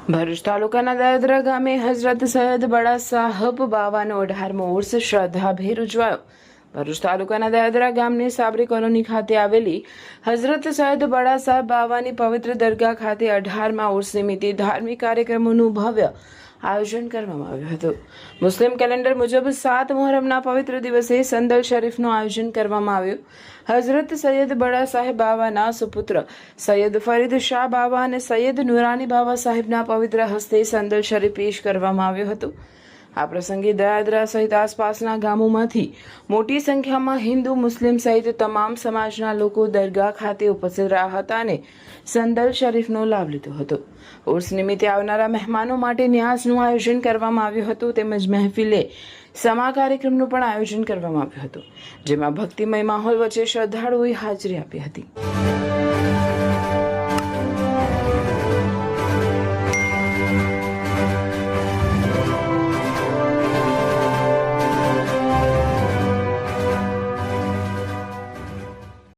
ભરૂચ તાલુકાના દયાદરા ગામે હઝરત સૈયદ બડા સાહબ બાવાનો 18મો ઉર્સ શ્રદ્ધાભેર ઉજવાયો। ભરૂચ તાલુકાના દયાદરા ગામની સાબરી કોલોની ખાતે આવેલી હઝરત સૈયદ બડા સાહેબ બાવાની પવિત્ર દરગાહ ખાતે 18મા ઉર્સ નિમિત્તે ધાર્મિક કાર્યક્રમોનું ભવ્ય આયોજન કરવામાં આવ્યું હતું। મુસ્લિમ કેલેન્ડર મુજબ 7 મુહર્રમના પવિત્ર દિવસે સંદલ શરીફનું આયોજન કરવામાં આવ્યું। હઝરત સૈયદ બડા સાહેબ બાવાના સુપુત્ર સૈયદ ફરીદ શાહ બાવા અને સૈયદ નુરાની બાવા સાહેબના પવિત્ર હસ્તે સંદલ શરીફ પેશ કરવામાં આવ્યું હતું। આ પ્રસંગે દયાદરા સહિત આસપાસના ગામોમાંથી મોટી સંખ્યામાં હિન્દુ મુસ્લિમ સહિત તમામ સમાજના લોકો દરગાહ ખાતે ઉપસ્થિત રહ્યા હતા અને સંદલ શરીફનો લાભ લીધો હતો। ઉર્સ નિમિત્તે આવનારા મહેમાનો માટે ન્યાસનું આયોજન કરવામાં આવ્યું હતું તેમજ મહેફિલે સમા કાર્યક્રમનું પણ આયોજન કરવામાં આવ્યું હતું, જેમાં ભક્તિમય માહોલ વચ્ચે શ્રદ્ધાળુઓએ હાજરી આપી હતી।